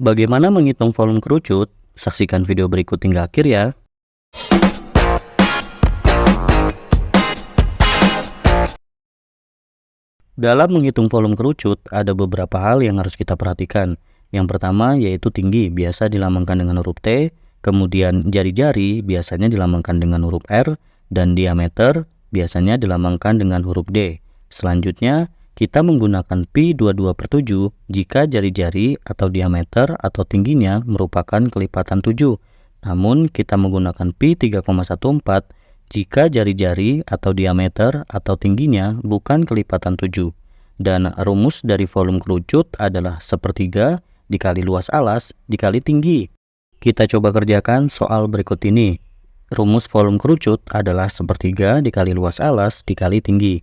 Bagaimana menghitung volume kerucut? Saksikan video berikut hingga akhir ya. Dalam menghitung volume kerucut, ada beberapa hal yang harus kita perhatikan. Yang pertama yaitu tinggi, biasa dilambangkan dengan huruf T, kemudian jari-jari biasanya dilambangkan dengan huruf R, dan diameter biasanya dilambangkan dengan huruf D. Selanjutnya, kita menggunakan pi 22/7 jika jari-jari atau diameter atau tingginya merupakan kelipatan 7. Namun, kita menggunakan pi 3,14 jika jari-jari atau diameter atau tingginya bukan kelipatan 7. Dan rumus dari volume kerucut adalah 1/3 dikali luas alas dikali tinggi. Kita coba kerjakan soal berikut ini. Rumus volume kerucut adalah 1/3 dikali luas alas dikali tinggi.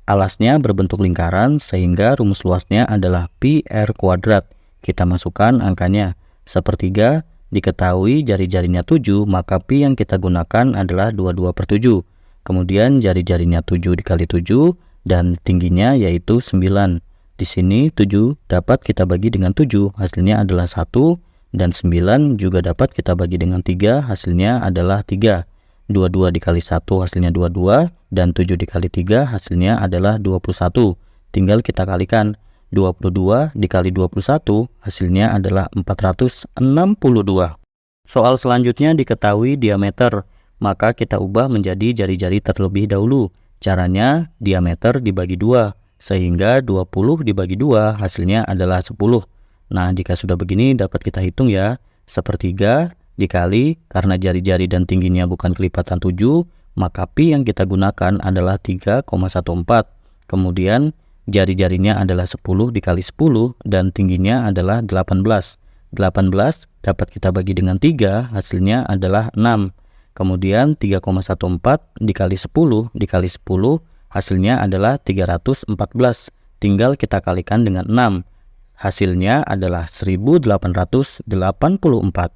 Alasnya berbentuk lingkaran sehingga rumus luasnya adalah pi r kuadrat. Kita masukkan angkanya. 1/3 diketahui jari-jarinya 7, maka pi yang kita gunakan adalah 22/7. Kemudian jari-jarinya 7 dikali 7 dan tingginya yaitu 9. Di sini 7 dapat kita bagi dengan 7, hasilnya adalah 1, dan 9 juga dapat kita bagi dengan 3, hasilnya adalah 3. 22 dikali 1 hasilnya 22, dan 7 dikali 3 hasilnya adalah 21. Tinggal kita kalikan. 22 dikali 21 hasilnya adalah 462. Soal selanjutnya diketahui diameter, maka kita ubah menjadi jari-jari terlebih dahulu. Caranya diameter dibagi 2, sehingga 20 dibagi 2 hasilnya adalah 10. Nah, jika sudah begini dapat kita hitung ya. 1/3 dikali, karena jari-jari dan tingginya bukan kelipatan 7, maka pi yang kita gunakan adalah 3,14. Kemudian jari-jarinya adalah 10 dikali 10 dan tingginya adalah 18. 18 dapat kita bagi dengan 3, hasilnya adalah 6. Kemudian 3,14 dikali 10 dikali 10 hasilnya adalah 314. Tinggal kita kalikan dengan 6. Hasilnya adalah 1884.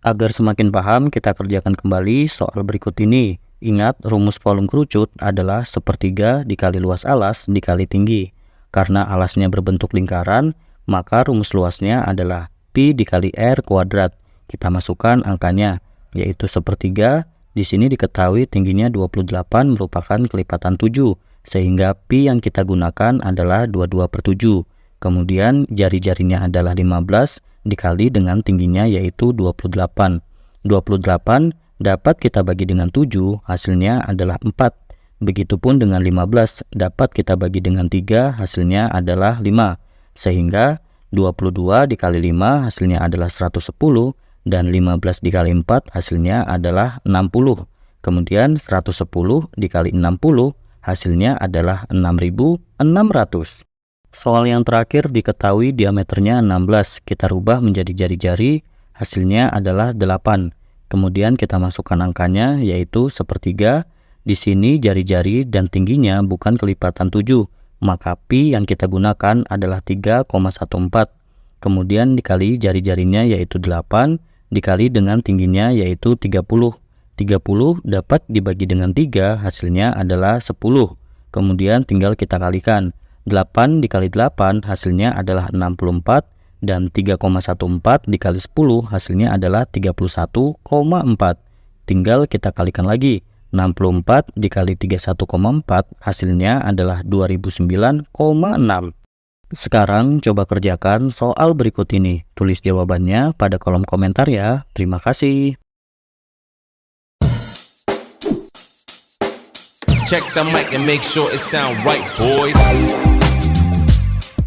Agar semakin paham, kita kerjakan kembali soal berikut ini. Ingat, rumus volume kerucut adalah 1/3 dikali luas alas dikali tinggi. Karena alasnya berbentuk lingkaran, maka rumus luasnya adalah pi dikali r kuadrat. Kita masukkan angkanya, yaitu 1/3. Di sini diketahui tingginya 28 merupakan kelipatan 7, sehingga pi yang kita gunakan adalah 22/7. Kemudian jari-jarinya adalah 15 dikali dengan tingginya yaitu 28. 28 dapat kita bagi dengan 7, hasilnya adalah 4. Begitupun dengan 15 dapat kita bagi dengan 3, hasilnya adalah 5. Sehingga 22 dikali 5 hasilnya adalah 110, dan 15 dikali 4 hasilnya adalah 60. Kemudian 110 dikali 60 hasilnya adalah 6.600. Soal yang terakhir diketahui diameternya 16, kita rubah menjadi jari-jari, hasilnya adalah 8. Kemudian kita masukkan angkanya yaitu 1/3. Di sini jari-jari dan tingginya bukan kelipatan 7, maka pi yang kita gunakan adalah 3,14. Kemudian dikali jari-jarinya yaitu 8, dikali dengan tingginya yaitu 30. 30 dapat dibagi dengan 3, hasilnya adalah 10. Kemudian tinggal kita kalikan. 8 dikali 8 hasilnya adalah 64, dan 3,14 dikali 10 hasilnya adalah 31,4. Tinggal kita kalikan lagi. 64 dikali 31,4 hasilnya adalah 2009,6. Sekarang coba kerjakan soal berikut ini. Tulis jawabannya pada kolom komentar ya. Terima kasih. Check the mic and make sure it sound right, boys.